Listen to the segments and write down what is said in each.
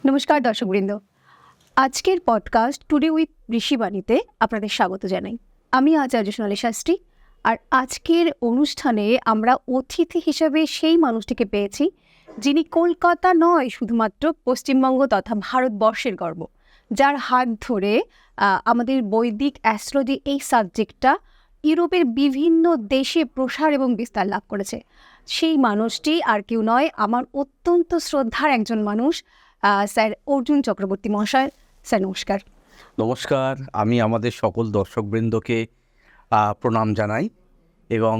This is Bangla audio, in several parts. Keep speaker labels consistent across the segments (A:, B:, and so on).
A: নমস্কার দর্শকবৃন্দ, আজকের পডকাস্ট টুডে উইথ ঋষিবাণীতে আপনাদের স্বাগত জানাই। আমি আচার্য সোনালী শাস্ত্রী, আর আজকের অনুষ্ঠানে আমরা অতিথি হিসেবে সেই মানুষটিকে পেয়েছি যিনি কলকাতা নয়, শুধুমাত্র পশ্চিমবঙ্গ তথা ভারতবর্ষের গর্ব, যার হাত ধরে আমাদের বৈদিক অ্যাস্ট্রোলজি এই সাবজেক্টটা ইউরোপের বিভিন্ন দেশে প্রসার এবং বিস্তার লাভ করেছে। সেই মানুষটি আর কেউ নয়, আমার অত্যন্ত শ্রদ্ধার একজন মানুষ, স্যার অর্জুন চক্রবর্তী মহাশয়। স্যার নমস্কার।
B: নমস্কার, আমি আমাদের সকল দর্শকবৃন্দকে প্রণাম জানাই এবং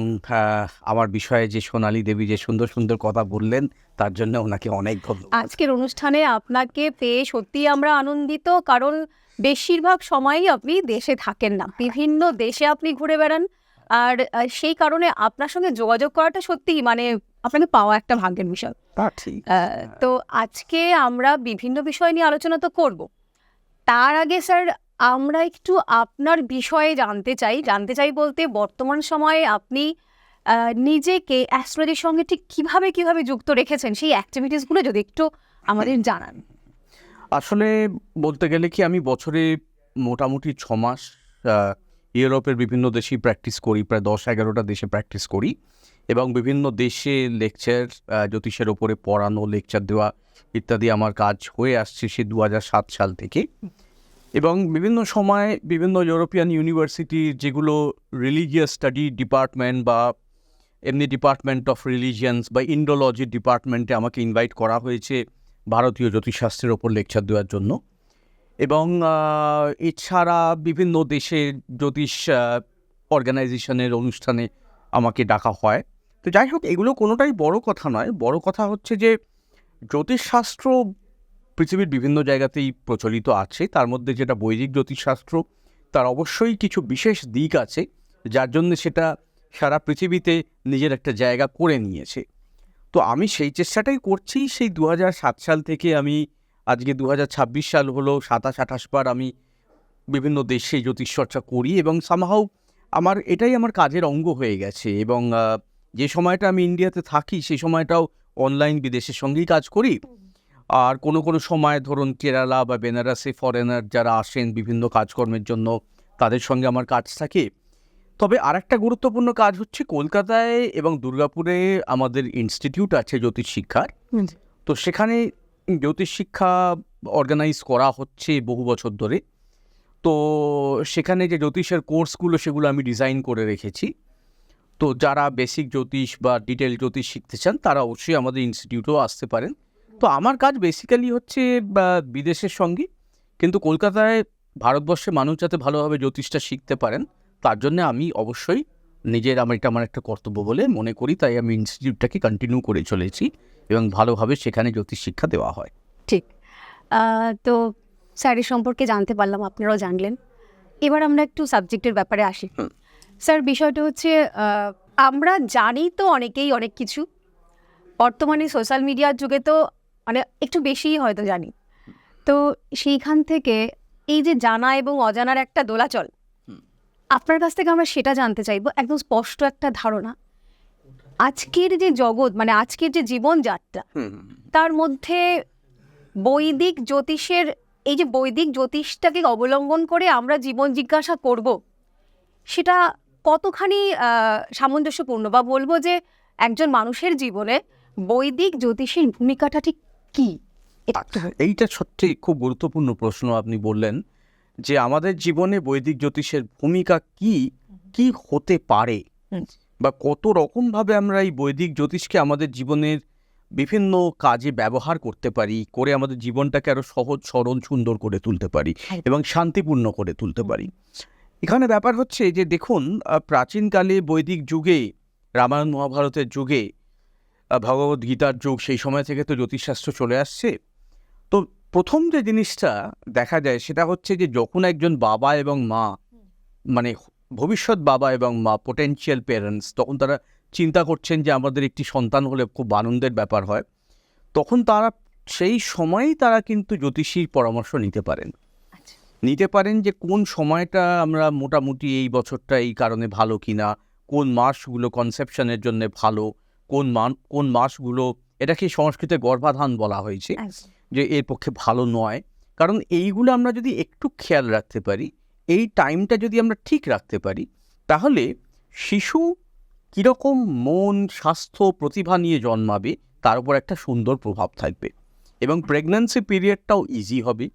B: আমার বিষয়ে যে সোনালী দেবী যে সুন্দর সুন্দর কথা বললেন তার জন্য ওনাকে অনেক ধন্যবাদ।
A: আজকের অনুষ্ঠানে আপনাকে পেয়ে সত্যিই আমরা আনন্দিত, কারণ বেশিরভাগ সময়ই আপনি দেশে থাকেন না, বিভিন্ন দেশে আপনি ঘুরে বেড়ান, আর সেই কারণে আপনার সঙ্গে যোগাযোগ করাটা সত্যিই আপনাকে পাওয়া একটা ভাগ্যের বিষয়। তো আজকে আমরা বিভিন্ন বিষয় নিয়ে আলোচনা তো করব, তার আগে স্যার আমরা একটু আপনার বিষয়ে জানতে চাই বলতে বর্তমান সময়ে আপনি নিজেকে অ্যাস্ট্রোলজির সঙ্গে ঠিক কিভাবে যুক্ত রেখেছেন, সেই অ্যাক্টিভিটিসগুলো যদি একটু আমাদের জানান।
B: আসলে বলতে গেলে কি, আমি বছরে মোটামুটি 6 মাস ইউরোপের বিভিন্ন দেশেই প্র্যাকটিস করি, প্রায় 10-11টা দেশে প্র্যাকটিস করি এবং বিভিন্ন দেশে লেকচার, জ্যোতিষের ওপরে পড়ানো, লেকচার দেওয়া ইত্যাদি আমার কাজ হয়ে আসছে সে 2007 সাল থেকে। এবং বিভিন্ন সময় বিভিন্ন ইউরোপিয়ান ইউনিভার্সিটি, যেগুলো রিলিজিয়াস স্টাডি ডিপার্টমেন্ট বা এমনি ডিপার্টমেন্ট অফ রিলিজিয়ান্স বা ইন্ডোলজি ডিপার্টমেন্টে আমাকে ইনভাইট করা হয়েছে ভারতীয় জ্যোতিষশাস্ত্রের ওপর লেকচার দেওয়ার জন্য। এবং এছাড়া বিভিন্ন দেশে জ্যোতিষ অর্গানাইজেশনের অনুষ্ঠানে আমাকে ডাকা হয়। তো যাই হোক, এগুলো কোনোটাই বড় কথা নয়। বড় কথা হচ্ছে যে জ্যোতিষশাস্ত্র পৃথিবীর বিভিন্ন জায়গাতেই প্রচলিত আছে, তার মধ্যে যেটা বৈদিক জ্যোতিষশাস্ত্র, তার অবশ্যই কিছু বিশেষ দিক আছে যার জন্য সেটা সারা পৃথিবীতে নিজের একটা জায়গা করে নিয়েছে। তো আমি সেই চেষ্টাটাই করছি। সেই 2007 সাল থেকে আমি আজকে 2026 সাল হলো, 27-28 বার আমি বিভিন্ন দেশে জ্যোতিষচর্চা করি এবং সামহাউ এটাই আমার কাজের অঙ্গ হয়ে গেছে। এবং যে সময়টা আমি ইন্ডিয়াতে থাকি সেই সময়টাও অনলাইন বিদেশের সঙ্গেই কাজ করি। আর কোনো সময় ধরুন কেরালা বা বেনারসে ফরেনার যারা আসেন বিভিন্ন কাজকর্মের জন্য, তাদের সঙ্গে আমার কাজ থাকে। তবে আরেকটা গুরুত্বপূর্ণ কাজ হচ্ছে কলকাতায় এবং দুর্গাপুরে আমাদের ইনস্টিটিউট আছে জ্যোতিষ শিক্ষার। তো সেখানে জ্যোতিষ শিক্ষা অর্গানাইজ করা হচ্ছে বহু বছর ধরে। তো সেখানে যে জ্যোতিষের কোর্সগুলো সেগুলো আমি ডিজাইন করে রেখেছি। তো যারা বেসিক জ্যোতিষ বা ডিটেল জ্যোতিষ শিখতে চান তারা অবশ্যই আমাদের ইনস্টিটিউটেও আসতে পারেন। তো আমার কাজ বেসিক্যালি হচ্ছে বিদেশের সঙ্গে, কিন্তু কলকাতায় ভারতবর্ষে মানুষ যাতে ভালোভাবে জ্যোতিষটা শিখতে পারেন তার জন্য আমি অবশ্যই এটা আমার একটা কর্তব্য বলে মনে করি, তাই আমি ইনস্টিটিউটটাকে কন্টিনিউ করে চলেছি এবং ভালোভাবে সেখানে জ্যোতিষ শিক্ষা দেওয়া হয়।
A: ঠিক। তো স্যারের সম্পর্কে জানতে পারলাম, আপনারাও জানলেন। এবার আমরা একটু সাবজেক্টের ব্যাপারে আসি। স্যার, বিষয়টা হচ্ছে আমরা জানি তো অনেকেই অনেক কিছু, বর্তমানে সোশ্যাল মিডিয়ার যুগে তো একটু বেশিই হয়তো জানি। তো সেইখান থেকে এই যে জানা এবং অজানার একটা দোলাচল, আপনার কাছ থেকে আমরা সেটা জানতে চাইবো, একদম স্পষ্ট একটা ধারণা। আজকের যে জগৎ, আজকের যে জীবনযাত্রা, তার মধ্যে বৈদিক জ্যোতিষের এই যে বৈদিক জ্যোতিষটাকে অবলম্বন করে আমরা জীবন জিজ্ঞাসা করব, সেটা কতখানি সামঞ্জস্যপূর্ণ, বা বলবো যে একজন মানুষের জীবনে বৈদিক জ্যোতিষের ভূমিকাটা ঠিক কী?
B: এইটা সত্যি খুব গুরুত্বপূর্ণ প্রশ্ন আপনি বললেন, যে আমাদের জীবনে বৈদিক জ্যোতিষের ভূমিকা কি হতে পারে বা কত রকমভাবে আমরা এই বৈদিক জ্যোতিষকে আমাদের জীবনের বিভিন্ন কাজে ব্যবহার করতে পারি, করে আমাদের জীবনটাকে আরো সহজ সরল সুন্দর করে তুলতে পারি এবং শান্তিপূর্ণ করে তুলতে পারি। এখানে ব্যাপার হচ্ছে যে দেখুন, প্রাচীনকালে বৈদিক যুগে, রামায়ণ মহাভারতের যুগে, ভগবদ গীতার যুগ, সেই সময় থেকে তো জ্যোতিষশাস্ত্র চলে আসছে। তো প্রথম যে জিনিসটা দেখা যায় সেটা হচ্ছে যে যখন একজন বাবা এবং মা, ভবিষ্যৎ বাবা এবং মা, পোটেনশিয়াল প্যারেন্টস, তখন তারা চিন্তা করছেন যে আমাদের একটি সন্তান হলে খুব আনন্দের ব্যাপার হয়, তখন তারা সেই সময়েই তারা কিন্তু জ্যোতিষীর পরামর্শ নিতে পারেন যে কোন সময়টা আমরা মোটামুটি এই বছরটা এই কারণে ভালো কিনা, কোন মাসগুলো কনসেপশনের জন্য ভালো, কোন মাসগুলো, এটাকে সংস্কৃতে গর্ভাধান বলা হয়েছে, যে এর পক্ষে ভালো নয়। কারণ এইগুলো আমরা যদি একটু খেয়াল রাখতে পারি, এই টাইমটা যদি আমরা ঠিক রাখতে পারি, তাহলে শিশু কীরকম মন, স্বাস্থ্য, প্রতিভা নিয়ে জন্মাবে তার উপর একটা সুন্দর প্রভাব থাকবে এবং প্রেগন্যান্সি পিরিয়ডটাও ইজি হবে।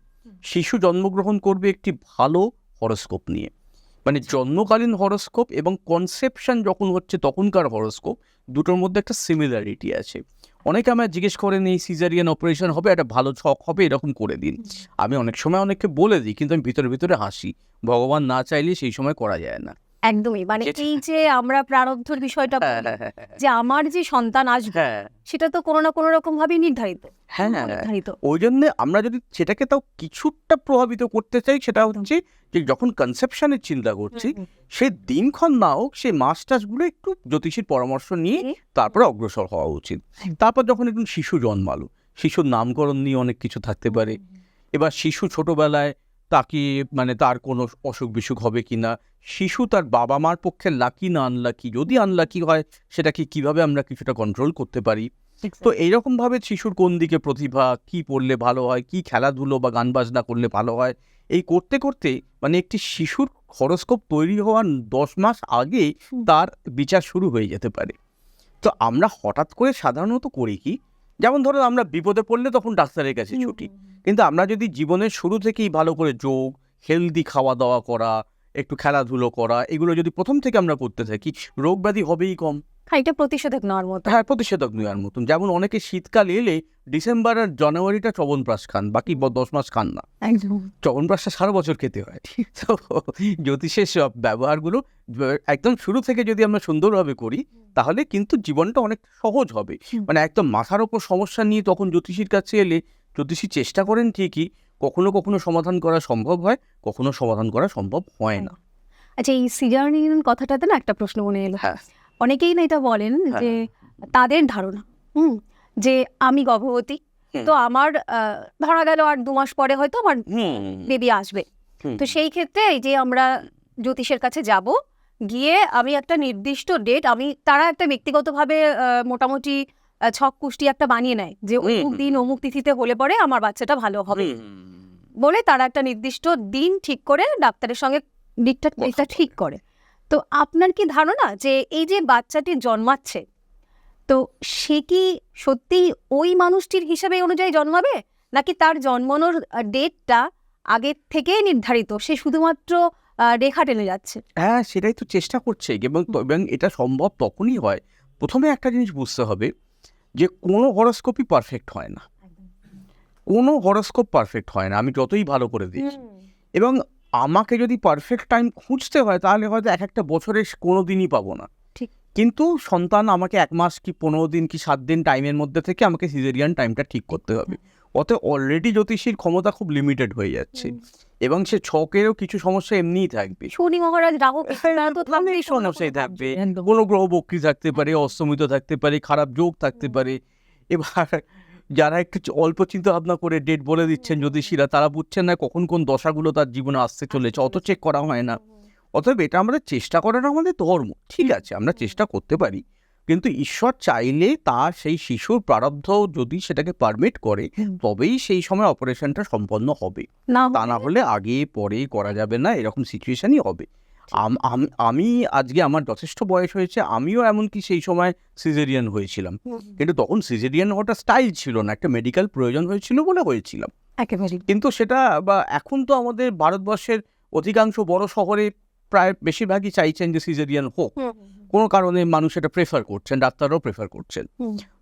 B: শিশু জন্মগ্রহণ করবে একটি ভালো হরোস্কোপ নিয়ে, মানে জন্মকালীন হরোস্কোপ এবং কনসেপশন যখন হচ্ছে তখনকার হরোস্কোপ, দুটোর মধ্যে একটা সিমিলারিটি আছে। অনেকে আমায় জিজ্ঞেস করেন এই সিজারিয়ান অপারেশন হবে, একটা ভালো ছক হবে, এরকম করে দিন। আমি অনেক সময় অনেককে বলে দিই, কিন্তু আমি ভিতরে ভিতরে হাসি, ভগবান না চাইলে সেই সময় করা যায় না।
A: একদমই, মানে এই যে আমরা প্রারব্ধর বিষয়টা বলি, যে আমার যে সন্তান আসবে
B: হ্যাঁ
A: সেটা তো কোনো না কোনো রকম ভাবে নির্ধারিত।
B: হ্যাঁ,
A: নির্ধারিত।
B: ওই জন্য আমরা যদি সেটাকে তাও কিছুটা প্রভাবিত করতে চাই, সেটা হচ্ছে যে যখন কনসেপশনের চিন্তা করছি, সে দিনক্ষণ না হোক, সেই মাস টাসগুলো একটু জ্যোতিষীর পরামর্শ নিয়ে তারপরে অগ্রসর হওয়া উচিত। তারপর যখন একটু শিশু জন্মালো, শিশুর নামকরণ নিয়ে অনেক কিছু থাকতে পারে। এবার শিশু ছোটবেলায় তাকে মানে তার কোনো অসুখ বিসুখ হবে কিনা, শিশু তার বাবা মার পক্ষে লাকি না আনলাকি, যদি আনলাকি হয় সেটাকে কিভাবে আমরা কিছুটা কন্ট্রোল করতে পারি। তো এইরকমভাবে শিশুর কোন দিকে প্রতিভা, কি পড়লে ভালো হয়, কি খেলাধুলো বা গান বাজনা করলে ভালো হয়, এই করতে করতে মানে একটি শিশুর হরোস্কোপ তৈরি হওয়ার 10 মাস আগে তার বিচার শুরু হয়ে যেতে পারে। তো আমরা হঠাৎ করে সাধারণত করি কি, যেমন ধরো আমরা বিপদে পড়লে তখন ডাক্তারের কাছে ছুটি, কিন্তু আমরা যদি জীবনের শুরু থেকেই ভালো করে যোগ, হেলদি খাওয়া দাওয়া করা, একটু খেলাধুলো করা, এগুলো যদি প্রথম থেকে আমরা করতে থাকি, রোগ ব্যাধি হবেই কম।
A: এটা প্রতিষেধক নেওয়ার মতো।
B: হ্যাঁ, প্রতিষেধক নেওয়ার মতন। যেমন অনেকে শীতকাল এলে ডিসেম্বর আর জানুয়ারিটা চ্যবনপ্রাশ খান, বাকি 10 মাস খান না।
A: একদম।
B: চ্যবনপ্রাশটা সারা বছর খেতে হয়। তো জ্যোতিষের সব ব্যবহারগুলো একদম শুরু থেকে যদি আমরা সুন্দরভাবে করি, তাহলে কিন্তু জীবনটা অনেক সহজ হবে। মানে একদম মাথার ওপর সমস্যা নিয়ে তখন জ্যোতিষীর কাছে এলে জ্যোতিষী চেষ্টা করেন ঠিকই, কখনো কখনো সমাধান করা সম্ভব হয়, কখনো সমাধান করা সম্ভব হয় না।
A: আচ্ছা, এই সিজারিয়ান কথাটাতে না একটা প্রশ্ন মনে এলো।
B: হ্যাঁ
A: অনেকেই না এটা বলেন যে তাদের ধারণা যে আমি গর্ভবতী, তো আমার ধরা গেল আর 2 মাস পরে হয়তো আমার বেবি আসবে। তো সেই ক্ষেত্রে এই যে আমরা জ্যোতিষের কাছে যাব, গিয়ে আমি একটা নির্দিষ্ট ডেট, তারা একটা ব্যক্তিগতভাবে মোটামুটি ছক কুষ্টি একটা বানিয়ে নেয় যে অমুক দিন অমুক তিথিতে হলে পরে আমার বাচ্চাটা ভালো হবে বলে, তারা একটা নির্দিষ্ট দিন ঠিক করে ডাক্তারের সঙ্গে ডেটটা ঠিক করে। তো আপনার কি ধারণা যে এই যে বাচ্চাটি জন্মাচ্ছে, তো সে কি সত্যি ওই মানুষটির হিসাবে অনুযায়ী জন্মাবে, নাকি তার জন্মানোর ডেটটা আগের থেকেই নির্ধারিত, সে শুধুমাত্র রেখা টেনে যাচ্ছে?
B: হ্যাঁ, সেটাই তো চেষ্টা করছে এবং এটা সম্ভব তখনই হয়। প্রথমে একটা জিনিস বুঝতে হবে যে কোনো হরোস্কোপই পারফেক্ট হয় না, কোনো হরোস্কোপ পারফেক্ট হয় না, আমি যতই ভালো করে দিচ্ছি। এবং আমাকে যদি পারফেক্ট টাইম খুঁজতে হয়, তাহলে হয়তো একটা বছরে কোনো দিনই পাবো না।
A: ঠিক।
B: কিন্তু সন্তান আমাকে 1 মাস কি 15 দিন কি 7 দিন টাইমের মধ্যে থেকে আমাকে সিজারিয়ান টাইমটা ঠিক করতে হবে। অতএব অলরেডি জ্যোতিষীর ক্ষমতা খুব লিমিটেড হয়ে যাচ্ছে এবং সে ছকেরও কিছু সমস্যা এমনিই থাকবে।
A: শনি মহারাজ রাহু
B: অনেক সমস্যাই থাকবে, কোনো গ্রহ বক্রী থাকতে পারে, অস্তমিত থাকতে পারে, খারাপ যোগ থাকতে পারে। এবার যারা একটু অল্প চিন্তা ভাবনা করে ডেট বলে দিচ্ছেন জ্যোতিষীরা, তারা বুঝছেন না কখন কোন দশাগুলো তার জীবনে আসতে চলেছে, অত চেক করা হয় না। অতএব এটা আমাদের চেষ্টা করাটা আমাদের ধর্ম, ঠিক আছে, আমরা চেষ্টা করতে পারি, কিন্তু ঈশ্বর চাইলে তার সেই শিশুর প্রারব্ধ যদি সেটাকে পারমিট করে, তবেই সেই সময় অপারেশনটা সম্পন্ন হবে। তা না হলে আগে পরে করা যাবে না, এরকম সিচুয়েশনই হবে। আমি আজকে আমার যথেষ্ট বয়স হয়েছে, আমিও এমনকি সেই সময় সিজারিয়ান হয়েছিলাম, কিন্তু তখন সিজারিয়ান হওয়াটা স্টাইল ছিল না, একটা মেডিকেল প্রয়োজন হয়েছিল বলে হয়েছিলাম। কিন্তু সেটা বা এখন তো আমাদের ভারতবর্ষের অধিকাংশ বড় শহরে প্রায় বেশিরভাগই চাইছেন যে সিজারিয়ান হোক, কোনো কারণে মানুষ এটা প্রেফার করছেন, ডাক্তাররাও প্রেফার করছেন।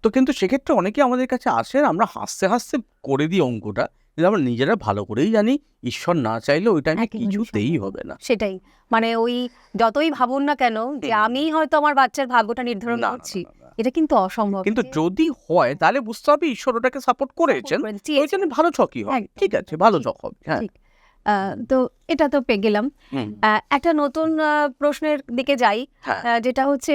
B: তো কিন্তু সেক্ষেত্রে অনেকে আমাদের কাছে আসেন, আমরা হাসতে হাসতে করে দিই অঙ্কটা, কিন্তু আমরা নিজেরা ভালো করেই জানি ঈশ্বর না চাইলে ওই টাইমে কিছুতেই হবে না।
A: সেটাই, মানে ওই যতই ভাবুন না কেন যে আমি হয়তো আমার বাচ্চার ভাগ্যটা নির্ধারণ করছি, এটা কিন্তু অসম্ভব।
B: কিন্তু যদি হয় তাহলে বুঝতে হবে ঈশ্বর ওটাকে সাপোর্ট করেছেন, ওই জন্য ভালো ছকই হবে, ঠিক আছে, ভালো ছক হবে। হ্যাঁ,
A: তো এটা তো পেয়ে গেলাম। একটা নতুন প্রশ্নের দিকে যাই, যেটা হচ্ছে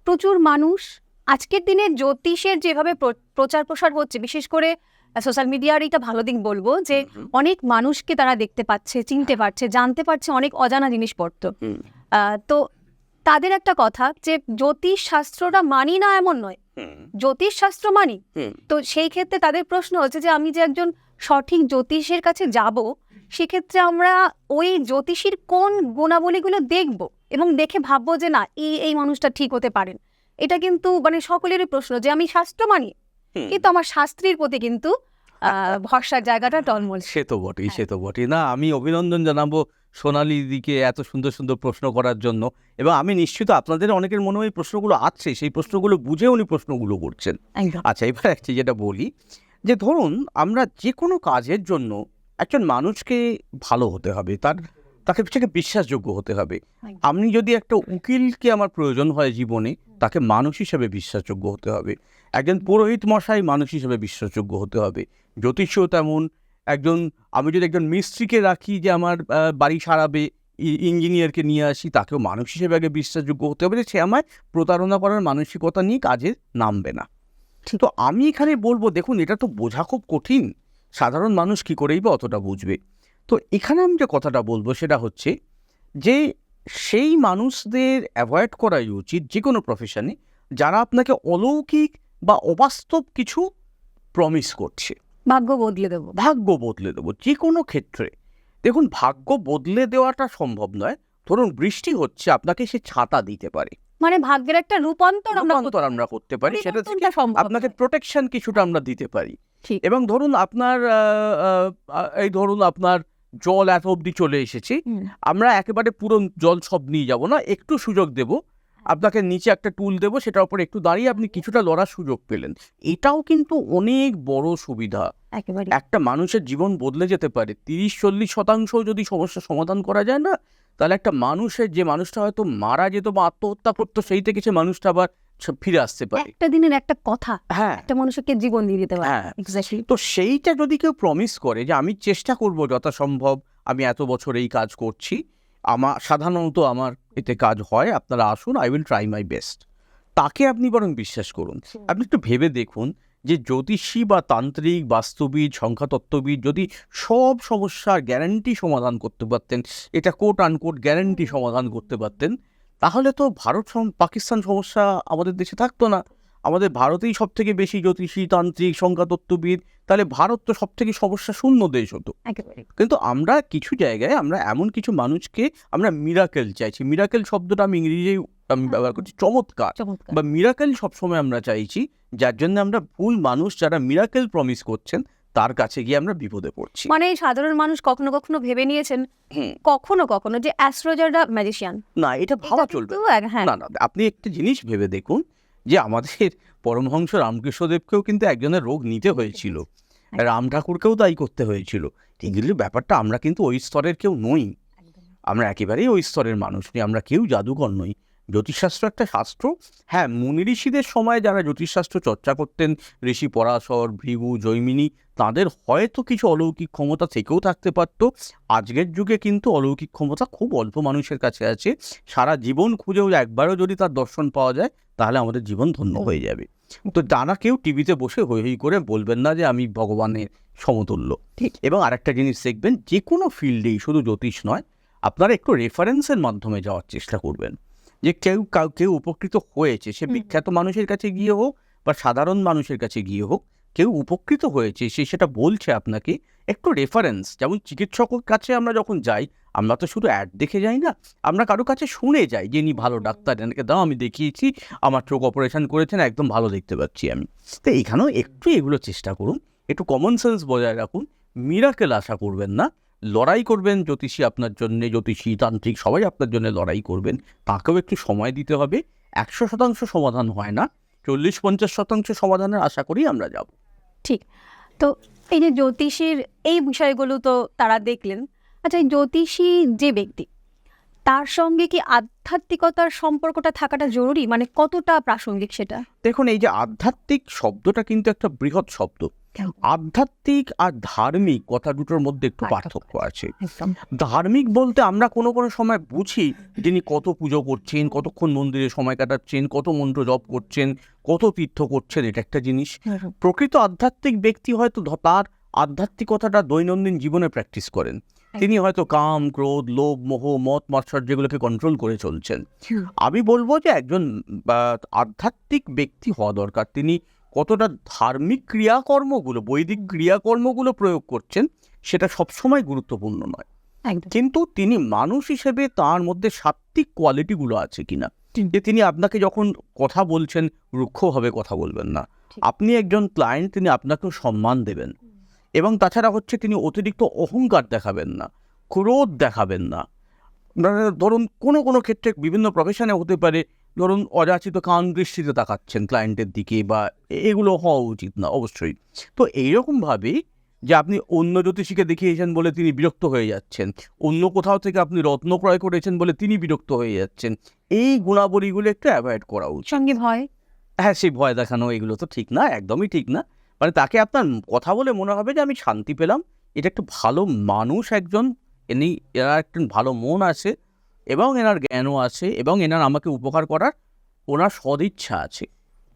A: প্রচুর মানুষ আজকের দিনে জ্যোতিষের যেভাবে প্রচার প্রসার হচ্ছে, বিশেষ করে সোশ্যাল মিডিয়ার এটা ভালো দিক বলবো যে অনেক মানুষকে তারা দেখতে পাচ্ছে, চিনতে পারছে, জানতে পারছে অনেক অজানা জিনিসপত্র। তো তাদের একটা কথা যে জ্যোতিষ শাস্ত্রটা মানি না এমন নয়, জ্যোতিষ শাস্ত্র মানি। তো সেই ক্ষেত্রে তাদের প্রশ্ন হচ্ছে যে আমি যে একজন সঠিক জ্যোতিষের কাছে যাব, সেক্ষেত্রে আমরা ওই জ্যোতিষীর কোন গুণাবলীগুলো দেখব এবং দেখে ভাববো যে না এই মানুষটা ঠিক হতে পারেন? এটা কিন্তু মানে সকলেরই প্রশ্ন যে আমি শাস্ত্র মানি, কিন্তু আমার শাস্ত্রীর প্রতি কিন্তু ভরসার জায়গাটা টলমল।
B: সে তো বটেই, সে তো বটেই। না, আমি অভিনন্দন জানাবো সোনালী দিকে এত সুন্দর সুন্দর প্রশ্ন করার জন্য, এবং আমি নিশ্চিত আপনাদের অনেকের মনে এই প্রশ্নগুলো আছে, সেই প্রশ্নগুলো বুঝে উনি প্রশ্নগুলো করছেন। আচ্ছা, এবার একটি যেটা বলি যে ধরুন আমরা যে কোনো কাজের জন্য একজন মানুষকে ভালো হতে হবে, তাকে বিশ্বাসযোগ্য হতে হবে। আমি যদি একটা উকিলকে আমার প্রয়োজন হয় জীবনে, তাকে মানুষ হিসেবে বিশ্বাসযোগ্য হতে হবে। একজন পুরোহিত মশাই মানুষ হিসেবে বিশ্বাসযোগ্য হতে হবে। জ্যোতিষও তেমন। আমি যদি একজন মিস্ত্রিকে রাখি যে আমার বাড়ি সারাবে, ইঞ্জিনিয়ারকে নিয়ে আসি, তাকেও মানুষ হিসেবে আগে বিশ্বাসযোগ্য হতে হবে যে সে আমায় প্রতারণা করার মানসিকতা নিয়ে কাজে নামবে না। তো আমি এখানে বলবো, দেখুন এটা তো বোঝা খুব কঠিন, সাধারণ মানুষ কি করেই বা অতটা বুঝবে। তো এখানে আমি যে কথাটা বলবো সেটা হচ্ছে যে সেই মানুষদের অ্যাভয়েড করাই উচিত যে কোনো প্রফেশনে যারা আপনাকে অলৌকিক বা অবাস্তব কিছু প্রমিস করছে।
A: ভাগ্য বদলে দেবো,
B: ভাগ্য বদলে দেবো যে কোনো ক্ষেত্রে। দেখুন, ভাগ্য বদলে দেওয়াটা সম্ভব নয়। ধরুন বৃষ্টি হচ্ছে, আপনাকে সে ছাতা দিতে পারে,
A: মানে ভাগ্যের একটা রূপান্তর
B: আমরা করতে পারি, সেটা থেকে আপনাকে
A: নয়।
B: প্রোটেকশন কিছুটা আমরা দিতে পারি।
A: ঠিক।
B: এবং ধরুন আপনার জল এত অবধি চলে এসেছে, আমরা একেবারে পুরো জল সব নিয়ে যাব না, একটু সুযোগ দেব আপনাকে, নিচে একটা টুল দেবো, সেটার উপর একটু দাঁড়িয়ে আপনি কিছুটা লড়ার সুযোগ পেলেন। এটাও কিন্তু অনেক বড় সুবিধা।
A: একেবারে
B: একটা মানুষের জীবন বদলে যেতে পারে। 30-40% যদি সমস্যা সমাধান করা যায় না, তাহলে একটা মানুষের, যে মানুষটা হয়তো মারা যেত বা আত্মহত্যা করতো, সেই থেকে সে মানুষটা আবার ফিরে আসতে পারে।
A: একটা দিনের একটা কথা
B: হ্যাঁ,
A: একটা মানুষকে জীবন দিয়ে দিতে পারে।
B: হ্যাঁ,
A: এক্স্যাক্টলি।
B: তো সেইটা যদি কেউ প্রমিস করে যে আমি চেষ্টা করব যথাসম্ভব, আমি এত বছর এই কাজ করছি, সাধারণত আমার এতে কাজ হয়, আপনারা আসুন, I will try my best, তাকে আপনি বরং বিশ্বাস করুন। আপনি একটু ভেবে দেখুন যে জ্যোতিষী বা তান্ত্রিক, বাস্তুবিদ, সংখ্যাতত্ত্ববিদ যদি সব সমস্যার গ্যারান্টি সমাধান করতে পারতেন, এটা কোট আনকোট গ্যারান্টি সমাধান করতে পারতেন, তাহলে তো পাকিস্তান সমস্যা আমাদের দেশে থাকতো না। আমাদের ভারতেই সব থেকে বেশি জ্যোতিষী, তান্ত্রিক, সংখ্যাতত্ত্ববিদ, তাহলে ভারত তো সব থেকে সমস্যা শূন্য দেশ হতো। কিন্তু আমরা কিছু জায়গায় আমরা এমন কিছু মানুষকে আমরা মিরাকেল চাইছি। মিরাকেল শব্দটা আমি ইংরেজিতেই ব্যবহার করছি, চমৎকার বা মিরাকেল সবসময় আমরা চাইছি, যার জন্য আমরা ভুল মানুষ যারা মিরাকেল প্রমিস করছেন তার কাছে গিয়ে আমরা বিপদে পড়ছি।
A: মানে সাধারণ মানুষ কখনো কখনো ভেবে নিয়েছেন কখনো কখনো যে অ্যাস্ট্রোলজাররা ম্যাজিশিয়ান।
B: না, এটা ভাবা চলবে না। না, আপনি একটা জিনিস ভেবে দেখুন যে আমাদের পরমহংস রামকৃষ্ণদেবকেও কিন্তু একজনের রোগ নিতে হয়েছিল, রাম ঠাকুরকেও তাই করতে হয়েছিল। এগুলির ব্যাপারটা, আমরা কিন্তু ওই স্তরের কেউ নই, আমরা একেবারেই ওই স্তরের মানুষ নই, আমরা কেউ জাদুকর নই। জ্যোতিষশাস্ত্র একটা শাস্ত্র। হ্যাঁ, মুনি ঋষিদের সময় যারা জ্যোতিষশাস্ত্র চর্চা করতেন, ঋষি পরাশর, ভৃগু, জৈমিনী, তাদের হয়তো কিছু অলৌকিক ক্ষমতা থেকেও থাকতে পারত। আজকের যুগে কিন্তু অলৌকিক ক্ষমতা খুব অল্প মানুষের কাছে আছে। সারা জীবন খুঁজেও একবারও যদি তার দর্শন পাওয়া যায়, তাহলে আমাদের জীবন ধন্য হয়ে যাবে। তো যারা কেউ টিভিতে বসে হই হই করে বলবেন না যে আমি ভগবানের সমতুল্য। এবং আরেকটা জিনিস দেখবেন, যে কোনো ফিল্ডেই, শুধু জ্যোতিষ নয়, আপনারা একটু রেফারেন্সের মাধ্যমে যাওয়ার চেষ্টা করবেন। যে কেউ উপকৃত হয়েছে, সে বিখ্যাত মানুষের কাছে গিয়ে হোক বা সাধারণ মানুষের কাছে গিয়ে হোক, কেউ উপকৃত হয়েছে, সে সেটা বলছে আপনাকে, একটু রেফারেন্স। যেমন চিকিৎসকের কাছে আমরা যখন যাই, আমরা তো শুধু অ্যাড দেখে যাই না, আমরা কারো কাছে শুনে যাই যে ইনি ভালো ডাক্তার, এনাকে দাও, আমি দেখিয়েছি, আমার চোখ অপারেশন করেছেন, একদম ভালো দেখতে পাচ্ছি আমি। তো এখানেও একটু এগুলো চেষ্টা করুন, একটু কমন সেন্স বজায় রাখুন, মিরাকেল আশা করবেন না। লড়াই করবেন জ্যোতিষী আপনার জন্য, জ্যোতিষী, তান্ত্রিক সবাই আপনার জন্য লড়াই করবেন, তাকেও একটু সময় দিতে হবে। 100% সমাধান হয় না, 40-50% সমাধানের আশা করি আমরা যাব।
A: ঠিক। তো এই যে জ্যোতিষীর এই বিষয়গুলো তো তারা দেখলেন। আচ্ছা, এই জ্যোতিষী যে ব্যক্তি, তার সঙ্গে কি আধ্যাত্মিকতার সম্পর্কটা থাকাটা জরুরি? মানে কতটা প্রাসঙ্গিক সেটা?
B: দেখুন, এই যে আধ্যাত্মিক শব্দটা কিন্তু একটা বৃহৎ শব্দ। আধ্যাত্মিক আর ধার্মিক কথা দুটোর মধ্যে একটু পার্থক্য আছে। ধার্মিক বলতে আমরা কোনো কোনো সময় বুঝি যিনি কত পুজো করছেন, কতক্ষণ মন্দিরে সময় কাটাচ্ছেন, কত মন্ত্র জপ করছেন, কত তীর্থ করছেন, এটা একটা জিনিস। প্রকৃত আধ্যাত্মিক ব্যক্তি হয়তো তার আধ্যাত্মিকতাটা দৈনন্দিন জীবনে প্র্যাকটিস করেন। তিনি হয়তো কাম, ক্রোধ, লোভ, মোহ, মত, মাৎসর্য যেগুলোকে কন্ট্রোল করে চলছেন। আমি বলবো যে একজন আধ্যাত্মিক ব্যক্তি হওয়া দরকার, তিনি কতটা ধার্মিক ক্রিয়াকর্মগুলো, বৈদিক ক্রিয়াকর্মগুলো প্রয়োগ করছেন সেটা সবসময় গুরুত্বপূর্ণ নয়,
A: একদম
B: কিন্তু তিনি মানুষ হিসেবে তার মধ্যে সাত্ত্বিক কোয়ালিটিগুলো আছে কিনা, যে তিনি আপনাকে যখন কথা বলছেন রুক্ষভাবে কথা বলবেন না, আপনি একজন ক্লায়েন্ট, তিনি আপনাকেও সম্মান দেবেন, এবং তাছাড়া হচ্ছে তিনি অতিরিক্ত অহংকার দেখাবেন না, ক্রোধ দেখাবেন না। ধরুন কোনো কোনো ক্ষেত্রে বিভিন্ন প্রফেশনে হতে পারে, ধরুন অযাচিত কান দৃষ্টিতে তাকাচ্ছেন ক্লায়েন্টের দিকে, বা এগুলো হওয়া উচিত না অবশ্যই। তো এইরকমভাবে যে আপনি অন্য জ্যোতিষীকে দেখিয়েছেন বলে তিনি বিরক্ত হয়ে যাচ্ছেন, অন্য কোথাও থেকে আপনি রত্ন ক্রয় করেছেন বলে তিনি বিরক্ত হয়ে যাচ্ছেন, এই গুণাবলীগুলো একটু অ্যাভয়েড করা উচিত।
A: সঙ্গে ভয়।
B: হ্যাঁ, সেই ভয় দেখানো এগুলো তো ঠিক না, একদমই ঠিক না। মানে তাকে আপনার কথা বলে মনে হবে যে আমি শান্তি পেলাম, এটা একটু ভালো মানুষ একজন, এনার একটু ভালো মন আছে, এবং এনার জ্ঞানও আছে, এবং এনার আমাকে উপকার করার ওনার সদিচ্ছা আছে।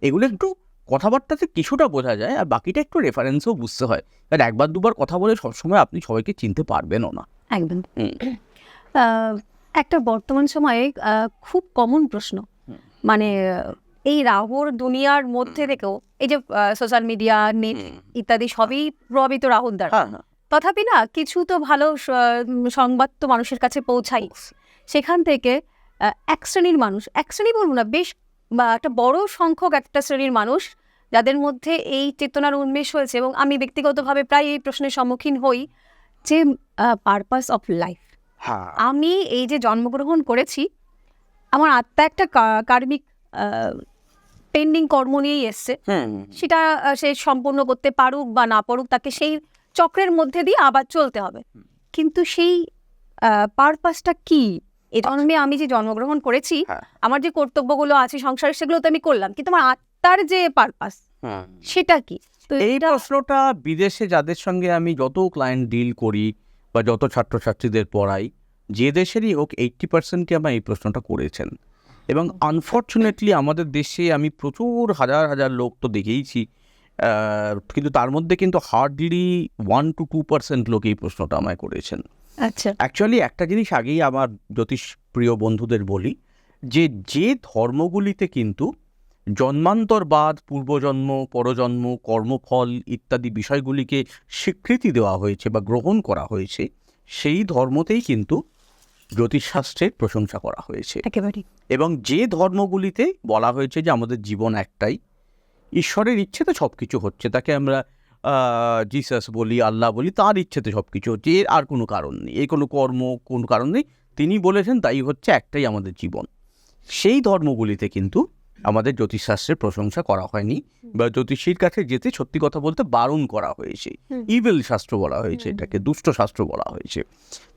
B: এগুলো একটু কথাবার্তাতে কিছুটা বোঝা যায়, আর বাকিটা একটু রেফারেন্সও বুঝতে হয়, কারণ একবার দুবার কথা বলে সবসময় আপনি সবাইকে চিনতে পারবেনও না।
A: একদম আহ, একটা বর্তমান সময়ে খুব কমন প্রশ্ন, মানে এই রাহুর দুনিয়ার মধ্যে থেকেও এই যে সোশ্যাল মিডিয়া, নেট ইত্যাদি সবই প্রভাবিত রাহুর দ্বারা,
B: হ্যাঁ হ্যাঁ,
A: তথাপি না কিছু তো ভালো সংবাদ তো মানুষের কাছে পৌঁছাই। সেখান থেকে এক শ্রেণীর মানুষ, এক শ্রেণী বলবো না, বেশ বা একটা বড় সংখ্যক একটা শ্রেণীর মানুষ যাদের মধ্যে এই চেতনার উন্মেষ হয়েছে, এবং আমি ব্যক্তিগতভাবে প্রায় এই প্রশ্নের সম্মুখীন হই যে পারপাস অফ লাইফ।
B: হ্যাঁ,
A: আমি এই যে জন্মগ্রহণ করেছি, আমার আত্মা একটা কার্মিক পেন্ডিং কর্ম নিয়েই এসছে, সেটা সে সম্পূর্ণ করতে পারুক বা না পারুক, তাকে সেই চক্রের মধ্যে দিয়ে আবার চলতে হবে। কিন্তু সেই পারপাসটা কি? এই জন্মে আমি যে জন্মগ্রহণ করেছি,
B: হ্যাঁ।
A: আমার যে কর্তব্যগুলো আছে সংসারে, সেগুলো তো আমি করলাম, কিন্তু আমার আত্মার যে পারপাস সেটা কি? তো
B: এই
A: এটা
B: প্রশ্নটা বিদেশে যাদের সঙ্গে আমি যত ক্লায়েন্ট ডিল করি বা যত ছাত্রছাত্রীদের পড়াই, যে দেশেরই হোক 80%ই আমার এই প্রশ্নটা করেছেন। এবং আনফর্চুনেটলি আমাদের দেশে আমি প্রচুর হাজার হাজার লোক তো দেখেইছি, কিন্তু তার মধ্যে কিন্তু হার্ডলি 1 to 2% লোক এই প্রশ্নটা আমায় করেছেন।
A: আচ্ছা,
B: অ্যাকচুয়ালি একটা জিনিস আগেই আমার জ্যোতিষ প্রিয় বন্ধুদের বলি, যে ধর্মগুলিতে কিন্তু জন্মান্তরবাদ, পূর্বজন্ম, পরজন্ম, কর্মফল ইত্যাদি বিষয়গুলিকে স্বীকৃতি দেওয়া হয়েছে বা গ্রহণ করা হয়েছে, সেই ধর্মতেই কিন্তু জ্যোতিষশাস্ত্রের প্রশংসা করা হয়েছে।
A: একেবারে
B: এবং যে ধর্মগুলিতে বলা হয়েছে যে আমাদের জীবন একটাই, ঈশ্বরের ইচ্ছেতে সব কিছু হচ্ছে, তাকে আমরা জিসাস বলি, আল্লাহ বলি, তার ইচ্ছেতে সব কিছু হচ্ছে, এর আর কোনো কারণ নেই, এই কোনো কর্ম কোনো কারণ নেই, তিনি বলেছেন তাই হচ্ছে, একটাই আমাদের জীবন। সেই ধর্মগুলিতে কিন্তু আমাদের জ্যোতিষশাস্ত্রের প্রশংসা করা হয়নি, বা জ্যোতিষীর কাছে যেতে সত্যি কথা বলতে বারণ করা হয়েছে। ইভিল শাস্ত্র বলা হয়েছে, এটাকে দুষ্ট শাস্ত্র বলা হয়েছে।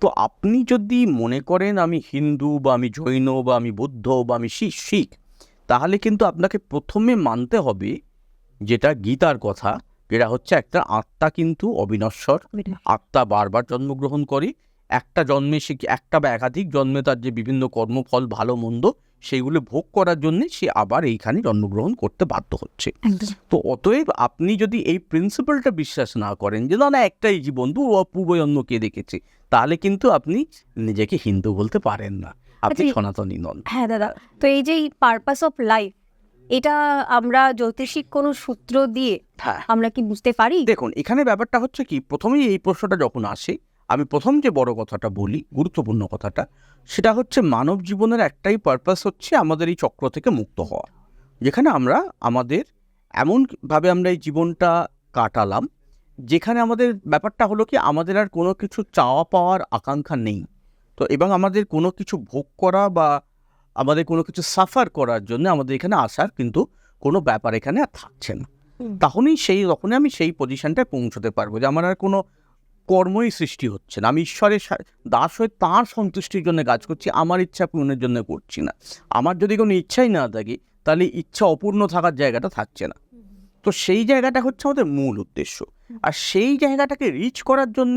B: তো আপনি যদি মনে করেন আমি হিন্দু, বা আমি জৈন, বা আমি বৌদ্ধ, বা আমি শিখ, তাহলে কিন্তু আপনাকে প্রথমে মানতে হবে যেটা গীতার কথা, যেটা হচ্ছে একটা আত্মা কিন্তু অবিনশ্বর, আত্মা বারবার জন্মগ্রহণ করে, একটা জন্মে সে একটা বা একাধিক জন্মে তার যে বিভিন্ন কর্মফল ভালো মন্দ সেইগুলো ভোগ করার জন্য সে আবার এইখানে জন্মগ্রহণ করতে বাধ্য হচ্ছে। তো অতএব আপনি যদি এই প্রিন্সিপালটা বিশ্বাস না করেন যে না একটাই জীবন, পূর্বজন্ম কে দেখেছে, তাহলে কিন্তু আপনি নিজেকে হিন্দু বলতে পারেন না, আপনি সনাতনী নন।
A: হ্যাঁ দাদা, তো এই যে পারপাস অফ লাইফ, এটা আমরা জ্যোতিষিক কোনো সূত্র দিয়ে
B: হ্যাঁ,
A: আমরা কি বুঝতে পারি?
B: দেখুন এখানে ব্যাপারটা হচ্ছে কি, প্রথমেই এই প্রশ্নটা যখন আসে, আমি প্রথম যে বড় কথাটা বলি, গুরুত্বপূর্ণ কথাটা, সেটা হচ্ছে মানব জীবনের একটাই পারপাস হচ্ছে আমাদের এই চক্র থেকে মুক্ত হওয়া, যেখানে আমরা আমাদের এমনভাবে আমরা এই জীবনটা কাটালাম, যেখানে আমাদের ব্যাপারটা হলো কি, আমাদের আর কোনো কিছু চাওয়া পাওয়ার আকাঙ্ক্ষা নেই। তো এবং আমাদের কোনো কিছু ভোগ করা বা আমাদের কোনো কিছু সাফার করার জন্য আমাদের এখানে আসার কিন্তু কোনো ব্যাপার এখানে আর থাকছে না। তখনই আমি সেই পজিশনটায় পৌঁছতে পারবো যে আমার আর কোনো কর্মই সৃষ্টি হচ্ছে না, আমি ঈশ্বরের দাস হয়ে তাঁর সন্তুষ্টির জন্য কাজ করছি, আমার ইচ্ছা পূরণের জন্য করছি না। আমার যদি কোনো ইচ্ছাই না থাকে, তাহলে ইচ্ছা অপূর্ণ থাকার জায়গাটা থাকছে না। তো সেই জায়গাটা হচ্ছে আমাদের মূল উদ্দেশ্য। আর সেই জায়গাটাকে রিচ করার জন্য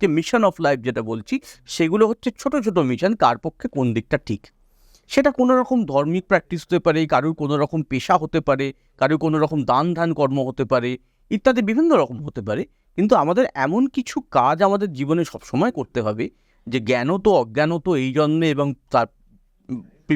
B: যে মিশন অফ লাইফ যেটা বলছি, সেগুলো হচ্ছে ছোট ছোট মিশন, কার পক্ষে কোন দিকটা ঠিক। সেটা কোনো রকম ধর্মিক প্র্যাকটিস হতে পারে, কারুর কোনো রকম পেশা হতে পারে, কারুর কোনো রকম দান ধ্যান কর্ম হতে পারে, ইত্যাদি বিভিন্ন রকম হতে পারে। কিন্তু আমাদের এমন কিছু কাজ আমাদের জীবনে সবসময় করতে হবে যে জ্ঞানত অজ্ঞানত এই জন্মে এবং তার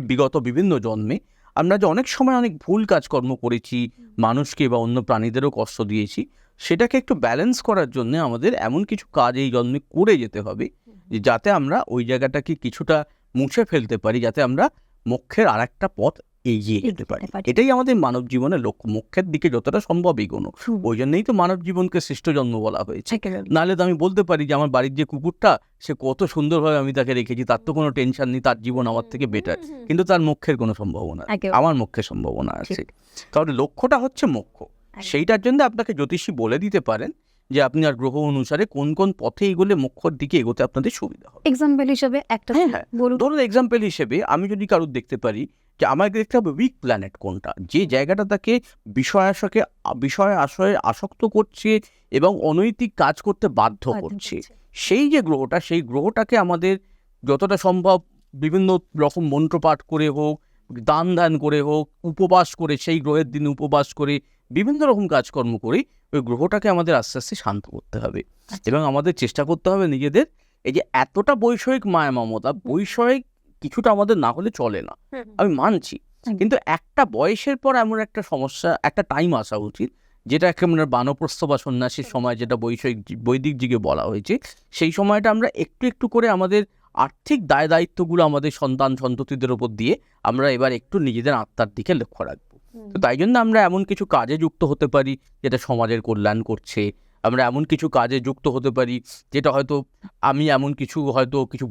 B: বিগত বিভিন্ন জন্মে আমরা যে অনেক সময় অনেক ভুল কাজকর্ম করেছি, মানুষকে বা অন্য প্রাণীদেরও কষ্ট দিয়েছি, সেটাকে একটু ব্যালেন্স করার জন্য আমাদের এমন কিছু কাজ এই জন্মে করে যেতে হবে যে যাতে আমরা ওই জায়গাটাকে কিছুটা মুছে ফেলতে পারি, যাতে আমরা মোক্ষের আর একটা পথ এগিয়ে যেতে পারি। এটাই আমাদের মানব জীবনের লক্ষ্য, মোক্ষের দিকে যতটা সম্ভব এগোনো। ওই জন্যই তো মানব জীবনকে শ্রেষ্ঠ জন্ম বলা হয়েছে। নাহলে তো আমি বলতে পারি যে আমার বাড়ির যে কুকুরটা, সে কত সুন্দরভাবে আমি তাকে রেখেছি, তার তো কোনো টেনশন নেই, তার জীবন আমার থেকে বেটার, কিন্তু তার মোক্ষের কোনো সম্ভাবনা নেই, আমার মোক্ষের সম্ভাবনা আছে। তাহলে লক্ষ্যটা হচ্ছে মোক্ষ। সেইটার জন্য আপনাকে জ্যোতিষী বলে দিতে পারেন যে আপনি আর গ্রহ অনুসারে কোন কোন পথে এগোলে মোক্ষর দিকে এগোতে আপনাদের সুবিধা হবে।
A: এক্সাম্পল হিসেবে একটা বলুন।
B: ধরুন এক্সাম্পল হিসেবে আমি যদি কারোর দেখতে পারি যে আমাকে দেখতে হবে উইক প্ল্যানেট কোনটা, যে জায়গাটা তাকে বিষয় আশয়ে আসক্ত করছে এবং অনৈতিক কাজ করতে বাধ্য করছে, সেই যে গ্রহটা, সেই গ্রহটাকে আমাদের যতটা সম্ভব বিভিন্ন রকম মন্ত্রপাঠ করে হোক, দান করে হোক, উপবাস করে, সেই গ্রহের দিনে উপবাস করে, বিভিন্ন রকম কাজকর্ম করে ওই গ্রহটাকে আমাদের আস্তে আস্তে শান্ত করতে হবে। এবং আমাদের চেষ্টা করতে হবে নিজেদের, এই যে এতটা বৈষয়িক মায়া মমতা, বৈষয়িক কিছুটা আমাদের না হলে চলে না, আমি মানছি, কিন্তু একটা বয়সের পর এমন একটা সমস্যা, একটা টাইম আসা উচিত যেটা একেবারে বানপ্রস্থ বা সন্ন্যাসীর সময়, যেটা বৈদিক যুগে বলা হয়েছে, সেই সময়টা আমরা একটু একটু করে আমাদের আর্থিক দায় দায়িত্বগুলো আমাদের সন্তান সন্ততিদের ওপর দিয়ে আমরা এবার একটু নিজেদের আত্মার দিকে লক্ষ্য রাখবো। তো তাই জন্য আমরা এমন কিছু কাজে যুক্ত হতে পারি যেটা সমাজের কল্যাণ করছে, আমরা এমন কিছু কাজে যুক্ত হতে পারি যেটা হয়তো আমি এমন কিছু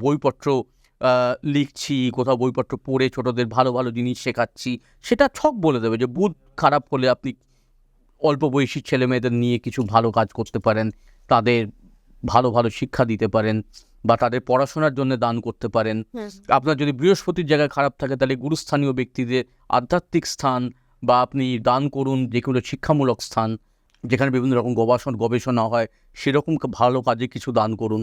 B: বইপত্র লিখছি, কোথাও বইপত্র পড়ে ছোটদের ভালো ভালো জিনিস শেখাচ্ছি, সেটা ছক বলে দেবে যে বুধ খারাপ হলে আপনি অল্প বয়সী ছেলে মেয়েদের নিয়ে কিছু ভালো কাজ করতে পারেন, তাদের ভালো ভালো শিক্ষা দিতে পারেন, বা তাদের পড়াশোনার জন্য দান করতে পারেন। আপনার যদি বৃহস্পতির জায়গায় খারাপ থাকে তাহলে গুরুস্থানীয় ব্যক্তিদের আধ্যাত্মিক স্থান বা আপনি দান করুন যেগুলো শিক্ষামূলক স্থান, যেখানে বিভিন্ন রকম গবেষণা হয়, সেরকম ভালো কাজে কিছু দান করুন।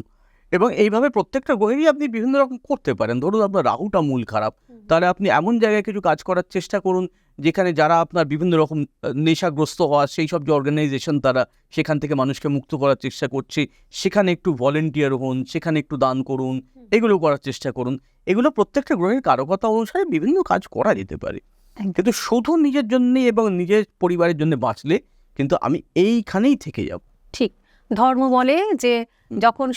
B: এবং এইভাবে প্রত্যেকটা গ্রহেরই আপনি বিভিন্ন রকম করতে পারেন। ধরুন আপনার রাহুটা মূল খারাপ, তাহলে আপনি এমন জায়গায় কিছু কাজ করার চেষ্টা করুন যেখানে যারা আপনার বিভিন্ন রকম নেশাগ্রস্ত হওয়া, সেই সব যে অর্গানাইজেশন তারা সেখান থেকে মানুষকে মুক্ত করার চেষ্টা করছে, সেখানে একটু ভলেন্টিয়ার হন, সেখানে একটু দান করুন, এগুলো করার চেষ্টা করুন। এগুলো প্রত্যেকটা গ্রহের কারকতা অনুসারে বিভিন্ন কাজ করা যেতে পারে, কিন্তু শুধু নিজের জন্যে এবং নিজের পরিবারের জন্য বাঁচলে কিন্তু আমি এইখানেই থেকে যাব।
A: ঠিক, ধর্ম বলে যে যখন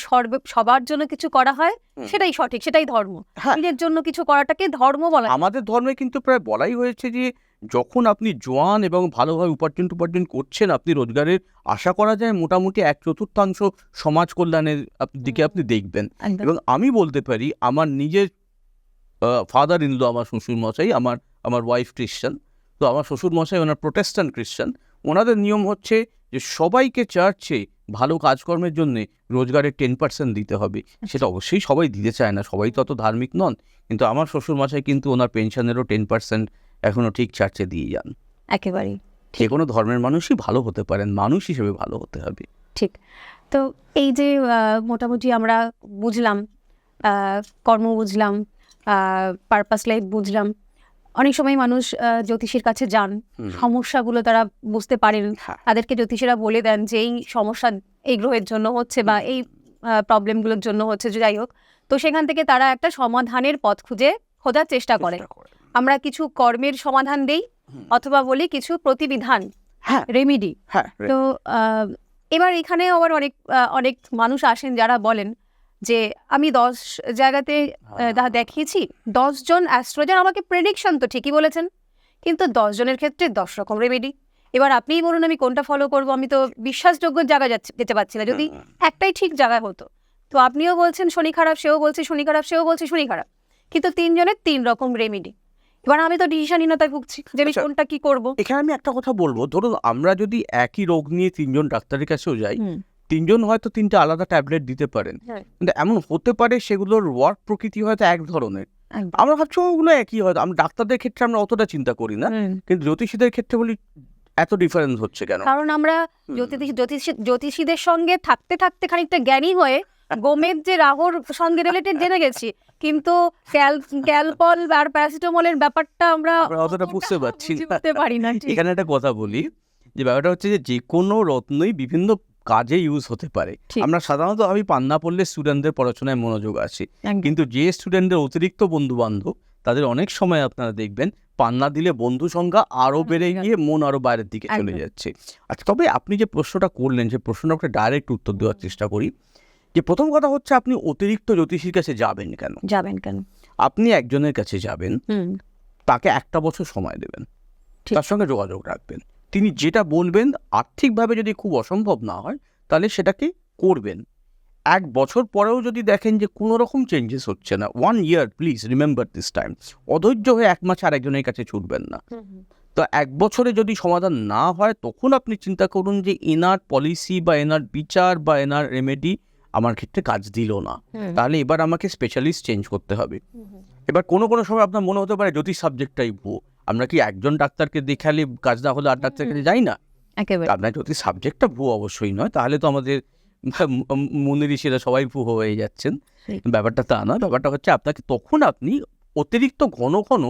A: সবার জন্য কিছু করা হয় সেটাই সঠিক, সেটাই ধর্ম। নিজের জন্য কিছু করাটাকে ধর্ম বলা।
B: আমাদের ধর্মে কিন্তু প্রায় বলাই হয়েছে যে যখন আপনি জোয়ান এবং ভালোভাবে উপার্জন করছেন, আপনি রোজগারের আশা করা যায় মোটামুটি 1/4 সমাজ কল্যাণের দিকে আপনি দেখবেন। এবং আমি বলতে পারি আমার নিজের ফাদার ইন ল, আমার শ্বশুরমশাই, আমার ওয়াইফ খ্রিশ্চান, তো আমার শ্বশুরমশাই ওনার প্রোটেস্ট্যান্ট খ্রিশ্চান, ওনাদের নিয়ম হচ্ছে যে সবাইকে চার্চে ভালো কাজকর্মের জন্য রোজগারের 10% দিতে হবে। সেটা অবশ্যই সবাই দিতে চায় না, সবাই তো অত ধার্মিক নন, কিন্তু আমার শ্বশুরমশাই কিন্তু ওনার পেনশনেরও 10% এখনও ঠিক চার্চে দিয়ে যান।
A: একেবারেই
B: যে কোনো ধর্মের মানুষই ভালো হতে পারেন, মানুষ হিসেবে ভালো হতে হবে।
A: ঠিক। তো এই যে মোটামুটি আমরা বুঝলাম, কর্ম বুঝলাম, পারপাস লাইফ বুঝলাম, অনেক সময় মানুষ জ্যোতিষীর কাছে যান, সমস্যাগুলো তারা বুঝতে পারেন, তাদেরকে জ্যোতিষীরা বলে দেন যে এই সমস্যা এই গ্রহের জন্য হচ্ছে বা এই প্রবলেমগুলোর জন্য হচ্ছে, যাই হোক, তো সেখান থেকে তারা একটা সমাধানের পথ খোঁজার চেষ্টা করে। আমরা কিছু কর্মের সমাধান দেই অথবা বলি কিছু প্রতিবিধান, রেমিডি। তো এবার এখানে আবার অনেক মানুষ আসেন যারা বলেন যে আমি 10 জায়গাতে দেখিয়েছি, 10 জন অ্যাস্ট্রোলজার আমাকে প্রেডিকশন তো ঠিকই বলেছেন, কিন্তু 10 জনের ক্ষেত্রে 10 রকম রেমেডি। এবার আপনিই বলুন আমি কোনটা ফলো করব? আমি তো বিশ্বাসযোগ্য জায়গায় যেতে পারছি না, যদি একটাই ঠিক জায়গায় হতো। তো আপনিও বলছেন শনি খারাপ, সেও বলছে শনি খারাপ, সেও বলছে শনি খারাপ, কিন্তু 3 জনের 3 রকম রেমেডি। এবার আমি তো ডিসিশনহীনতায় ভুগছি যে আমি কোনটা কি করব।
B: এখানে আমি একটা কথা বলবো, ধরুন আমরা যদি একই রোগ নিয়ে 3 জন ডাক্তারের কাছেও যাই, 3 জন হয়তো 3টা আলাদা ট্যাবলেট দিতে পারেন, কিন্তু এমন হতে পারে সেগুলোর ওয়ার্ক প্রকৃতি হয়তো এক ধরনের। আমরা ভাবছি ওগুলো একই, হয়তো আমরা ডাক্তারদের ক্ষেত্রে আমরা অতটা চিন্তা করি না, কিন্তু জ্যোতিষীদের ক্ষেত্রে বলি এত ডিফারেন্স হচ্ছে কেন?
A: কারণ আমরা জ্যোতিষীদের সঙ্গে থাকতে থাকতে খানিকটা জ্ঞানী হয়ে গোমেদ যে রাহুর সঙ্গে রিলেটেড জেনে গেছি, কিন্তু ক্যালপল আর প্যারাসিটামলের ব্যাপারটা আমরা
B: অতটা বুঝতে
A: পারি না।
B: এখানে একটা কথা বলি, যে ব্যাপারটা হচ্ছে যে কোনো রত্নই বিভিন্ন কাজে ইউজ হতে পারে। আমরা সাধারণত ভাবি পান্না পড়লে স্টুডেন্টদের পড়াশোনায় মনোযোগ আছে, কিন্তু যে স্টুডেন্টদের অতিরিক্ত বন্ধু বান্ধব তাদের অনেক সময় আপনারা দেখবেন পান্না দিলে বন্ধু সংখ্যা আরো বেড়ে গিয়ে মন আরো বাইরের দিকে চলে
A: একদম।
B: যাচ্ছে। আচ্ছা, তবে আপনি যে প্রশ্নটা করলেন, যে প্রশ্নটা একটা ডাইরেক্ট উত্তর দেওয়ার চেষ্টা করি। যে প্রথম কথা হচ্ছে, আপনি অতিরিক্ত জ্যোতিষীর কাছে যাবেন কেন?
A: যাবেন কেন?
B: আপনি একজনের কাছে যাবেন, তাকে 1টা বছর সময় দেবেন,
A: ঠিক।
B: তার সঙ্গে যোগাযোগ রাখবেন। তিনি যেটা বলবেন, আর্থিকভাবে যদি খুব অসম্ভব না হয় তাহলে সেটাকে করবেন। 1 বছর পরেও যদি দেখেন যে কোনো রকম চেঞ্জেস হচ্ছে না, 1 ইয়ার, প্লিজ রিমেম্বার দিস টাইম। অধৈর্য হয়ে 1 মাস আরেকজনের কাছে ছুটবেন না। তো 1 বছরে যদি সমাধান না হয়, তখন আপনি চিন্তা করুন যে এনার পলিসি বা এনার বিচার বা এনার রেমেডি আমার ক্ষেত্রে কাজ দিল না, তাহলে এবার আমাকে স্পেশালিস্ট চেঞ্জ করতে হবে। এবার কোনো কোনো সময় আপনার মনে হতে পারে জ্যোতিষ সাবজেক্টটাই ভুয়ো। আমরা কি একজন ডাক্তারকে দেখালে কাজ না হলে আর ডাক্তার কাছে যাই না?
A: একেবারে।
B: আপনার জ্যোতিষ সাবজেক্টটা ভুয়ো অবশ্যই নয়, তাহলে তো আমাদের মুনি ঋষিরা সবাই ভুয়ো হয়ে যাচ্ছেন।
A: ঠিক।
B: ব্যাপারটা তা না, ব্যাপারটা হচ্ছে আপনাকে তখন আপনি অতিরিক্ত ঘন ঘন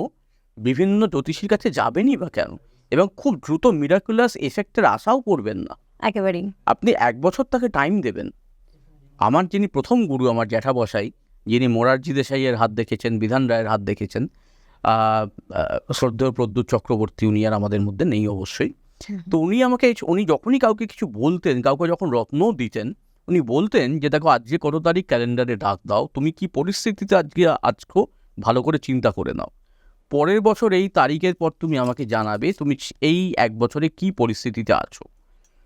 B: বিভিন্ন জ্যোতিষীর কাছে যাবেনই বা কেন, এবং খুব দ্রুত মিরাকুলাস এফেক্টের আশাও করবেন না।
A: একেবারেই।
B: আপনি 1 বছর তাকে টাইম দেবেন। আমার যিনি প্রথম গুরু, আমার জ্যাঠামশাই, যিনি মোরারজি দেশাইয়ের হাত দেখেছেন, বিধান রায়ের হাত দেখেছেন, শ্রদ্ধেয় প্রদ্যুৎ চক্রবর্তী, উনি আর আমাদের মধ্যে নেই অবশ্যই। তো উনি যখনই কাউকে কিছু বলতেন, কাউকে যখন রত্ন দিতেন, উনি বলতেন যে দেখো আজকে কত তারিখ, ক্যালেন্ডারে ডাক দাও, তুমি কি পরিস্থিতিতে আজকে আছো ভালো করে চিন্তা করে নাও, পরের বছর এই তারিখের পর তুমি আমাকে জানাবে তুমি এই 1 বছরে কি পরিস্থিতিতে আছো।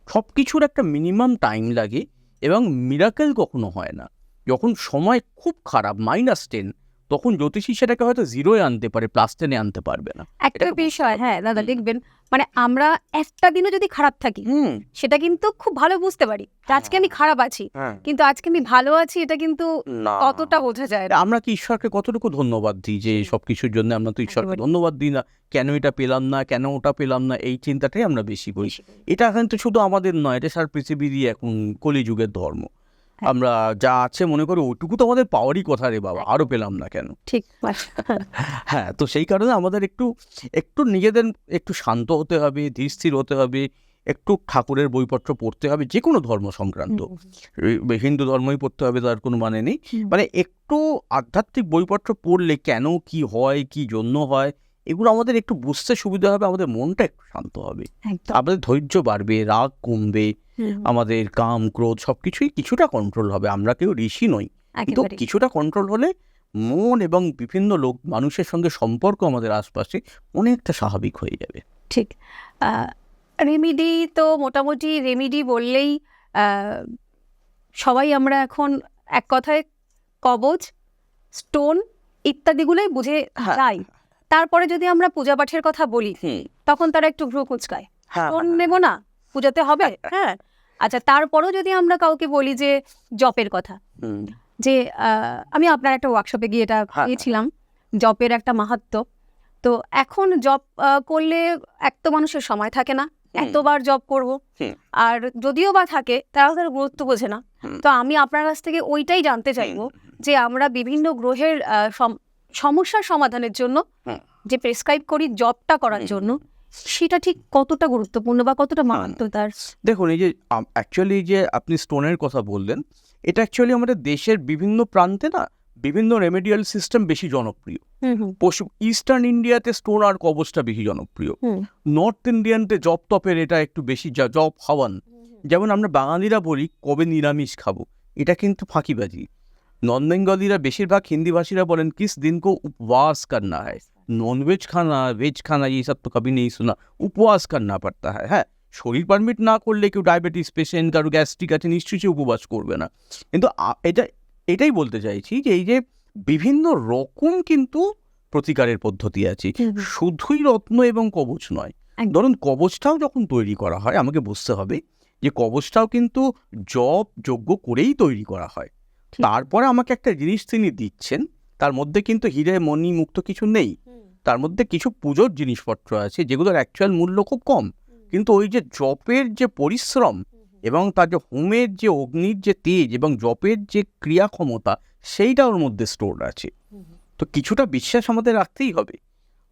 B: সব কিছুর একটা মিনিমাম টাইম লাগে, এবং মিরাকেল কখনো হয় না। যখন সময় খুব খারাপ, -10, তখন জ্যোতিষী সেটাকে হয়তো 0-এ আনতে পারে, +10-এ আনতে পারবে না।
A: একটা
B: এটাকে
A: বিষয়, হ্যাঁ দাদা, দেখবেন মানে আমরা একটা দিনও যদি খারাপ থাকি, সেটা কিন্তু খুব ভালো বুঝতে পারি যে আজকে আমি খারাপ আছি, কিন্তু আজকে আমি ভালো আছি, এটা কিন্তু
B: না,
A: অতটা বোঝা যায় না।
B: আমরা কি ঈশ্বরকে কতটুকু ধন্যবাদ দিই যে সবকিছুর জন্য? আমরা তো ঈশ্বরকে
A: একেবারে।
B: ধন্যবাদ দিই না। কেন এটা পেলাম না, কেন ওটা পেলাম না, এই চিন্তাটাই আমরা বেশি করি। এটা কিন্তু শুধু আমাদের নয়, এটা সারা পৃথিবীরই এখন কলিযুগের ধর্ম। আমরা যা আছে মনে করি ওইটুকু তো আমাদের পাওয়ারই কথা রে বাবা, আরো পেলাম না কেন?
A: ঠিক।
B: হ্যাঁ, তো সেই কারণে আমাদের একটু একটু নিজেদের একটু শান্ত হতে হবে, ধীর স্থির হতে হবে, একটু ঠাকুরের বইপত্র পড়তে হবে, যে কোনো ধর্ম সংক্রান্ত। হিন্দু ধর্মই পড়তে হবে তার কোনো মানে নেই, মানে একটু আধ্যাত্মিক বইপত্র পড়লে কেন কি হয়, কি জন্য হয়, এগুলো আমাদের একটু বুঝতে সুবিধা হবে, আমাদের মনটা একটু শান্ত হবে,
A: একদম।
B: আমাদের ধৈর্য বাড়বে, রাগ কমবে, আমাদের কাম ক্রোধ সবকিছুই কিছুটা কন্ট্রোল হবে। আমরা কেউ ঋষি নই, কিন্তু
A: একেবারে।
B: কিছুটা কন্ট্রোল হলে মন এবং বিভিন্ন মানুষের সঙ্গে সম্পর্ক আমাদের আশপাশে অনেকটা স্বাভাবিক হয়ে যাবে।
A: ঠিক। রেমিডি তো মোটামুটি, রেমিডি বললেই আহ, সবাই আমরা এখন এক কথায় কবচ, স্টোন ইত্যাদিগুলোই বুঝে
B: হ্যাঁ।
A: যাই। তারপরে যদি আমরা পূজা পাঠের কথা বলি, তখন তারা একটু ভ্রু কুঁচকায়, স্টোন নেব না, পূজাতে হবে। হ্যাঁ, আচ্ছা, তারপরেও যদি আমরা কাউকে বলি যে জপের কথা, যে আমি আপনার একটা ওয়ার্কশপে গিয়ে এটা পেয়েছিলাম, জপের একটা মাহাত্ম্য। তো এখন জপ করলে এক তো মানুষের সময় থাকে না, এতবার জপ করব, আর যদিও বা থাকে তারাও তার গুরুত্ব বোঝে না। তো আমি আপনার কাছ থেকে ওইটাই জানতে চাইবো যে আমরা বিভিন্ন গ্রহের সমস্যার সমাধানের জন্য যে প্রেসক্রাইব করি জপটা করার জন্য, সেটা ঠিক কতটা গুরুত্বপূর্ণ বা কতটা মাহাত্ম্য তার?
B: দেখুন, এই যে অ্যাকচুয়ালি যে আপনি স্টোনের কথা বললেন, এটা অ্যাকচুয়ালি আমাদের দেশের বিভিন্ন প্রান্তে না বিভিন্ন রেমেডিয়াল সিস্টেম বেশি জনপ্রিয়। ইস্টার্ন ইন্ডিয়াতে স্টোন আর কবচটা বেশি জনপ্রিয়, নর্থ ইন্ডিয়ানতে জপ তপের এটা একটু বেশি, জপ হাওয়ান। যেমন আমরা বাঙালিরা বলি কবে নিরামিষ খাবো, এটা কিন্তু ফাঁকিবাজি। নন বেঙ্গলিরা, বেশিরভাগ হিন্দিভাষীরা বলেন কিস দিন কো উপবাস করনা হয়, ননভেজ খানা ভেজ খানা এই সব তো কবি নেই শোনা, উপবাস করনা পড়তা হয়। হ্যাঁ, শরীর পারমিট না করলে, কেউ ডায়াবেটিস পেশেন্ট, কারো গ্যাস্ট্রিক আছে, নিশ্চয়ই সে উপবাস করবে না। কিন্তু এটাই বলতে চাইছি যে এই যে বিভিন্ন রকম কিন্তু প্রতিকারের পদ্ধতি আছে, শুধুই রত্ন এবং কবচ নয়। ধরুন কবচটাও যখন তৈরি করা হয়, আমাকে বুঝতে হবে যে কবচটাও কিন্তু জপ যজ্ঞ করেই তৈরি করা হয়। তারপরে আমাকে একটা জিনিস তিনি দিচ্ছেন, তার মধ্যে কিন্তু হিরে মণি মুক্ত কিছু নেই, তার মধ্যে কিছু পুজোর জিনিসপত্র আছে যেগুলোর অ্যাকচুয়াল মূল্য খুব কম, কিন্তু ওই যে জপের যে পরিশ্রম এবং তার যে হোমের যে অগ্নির যে তেজ এবং জপের যে ক্রিয়া ক্ষমতা, সেইটা ওর মধ্যে স্টোর আছে। তো কিছুটা বিশ্বাস আমাদের রাখতেই হবে।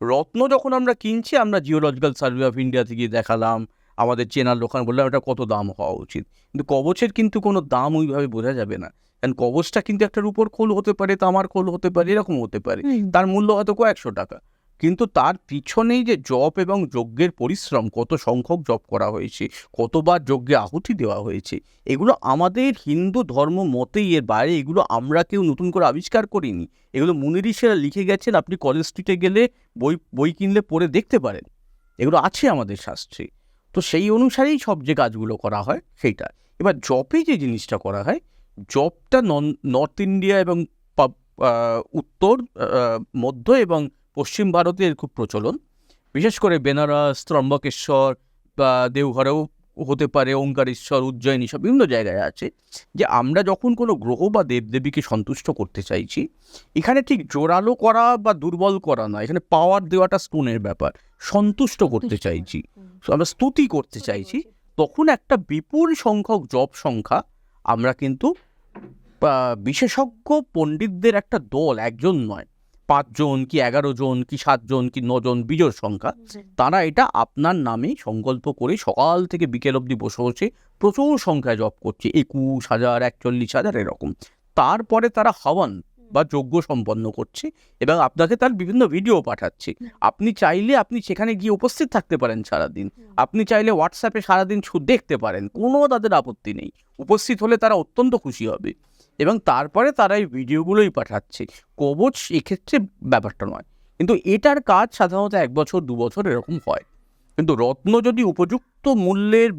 B: রত্ন যখন আমরা কিনছি, আমরা জিওলজিক্যাল সার্ভে অফ ইন্ডিয়া থেকে দেখালাম, আমাদের চেনার দোকান বললাম এটা কত দাম হওয়া উচিত, কিন্তু কবচের কিন্তু কোনো দাম ওইভাবে বোঝা যাবে না, কারণ কবচটা কিন্তু একটা রূপোর খোল হতে পারে, তামার খোল হতে পারে, এরকম হতে পারে, তার মূল্য হয়তো কয়েকশো টাকা, কিন্তু তার পিছনেই যে জপ এবং যজ্ঞের পরিশ্রম, কত সংখ্যক জপ করা হয়েছে, কতবার যজ্ঞে আহুতি দেওয়া হয়েছে, এগুলো আমাদের হিন্দু ধর্ম মতেই, এর বাইরে এগুলো আমরা কেউ নতুন করে আবিষ্কার করিনি। এগুলো মুনি ঋষিরা লিখে গেছেন, আপনি কলেজ স্ট্রিটে গেলে বই কিনলে পড়ে দেখতে পারেন, এগুলো আছে আমাদের শাস্ত্রে। তো সেই অনুসারেই সব যে কাজগুলো করা হয় সেইটা। এবার জপে যে জিনিসটা করা হয়, জবটা নর্থ ইন্ডিয়া এবং উত্তর, মধ্য এবং পশ্চিম ভারতে এর খুব প্রচলন। বিশেষ করে বেনারস, ত্রম্বকেশ্বর বা দেওঘরেও হতে পারে, ওঙ্কারেশ্বর, উজ্জয়িনী, সব বিভিন্ন জায়গায় আছে। যে আমরা যখন কোনো গ্রহ বা দেবদেবীকে সন্তুষ্ট করতে চাইছি, এখানে ঠিক জোরালো করা বা দুর্বল করা নয়, এখানে পাওয়ার দেওয়াটা স্টোনের ব্যাপার। সন্তুষ্ট করতে চাইছি, আমরা স্তুতি করতে চাইছি, তখন একটা বিপুল সংখ্যক জপ সংখ্যা আমরা কিন্তু বিশেষজ্ঞ পণ্ডিতদের একটা দল, একজন নয়, 5 জন কি 11 জন কি 7 জন কি 9 জন বিজোড় সংখ্যা, তারা এটা আপনার নামে সংকল্প করে সকাল থেকে বিকেল অবধি বসে বসে প্রচুর সংখ্যায় জপ করছে, 21,000 41,000 এরকম। তারপরে তারা হবন বা যজ্ঞ সম্পন্ন করছে এবং আপনাকে তার বিভিন্ন ভিডিও পাঠাচ্ছে। আপনি চাইলে আপনি সেখানে গিয়ে উপস্থিত থাকতে পারেন সারাদিন, আপনি চাইলে হোয়াটসঅ্যাপে সারাদিন দেখতে পারেন, কোনো তাদের আপত্তি নেই। উপস্থিত হলে তারা অত্যন্ত খুশি হবে এবং তারপরে তারা এই ভিডিওগুলোই পাঠাচ্ছে। কবচ এক্ষেত্রে ব্যাপারটা নয়, কিন্তু এটার কাজ সাধারণত 1 বছর 2 বছর এরকম হয়। কিন্তু রত্ন যদি উপযুক্ত মূল্যের,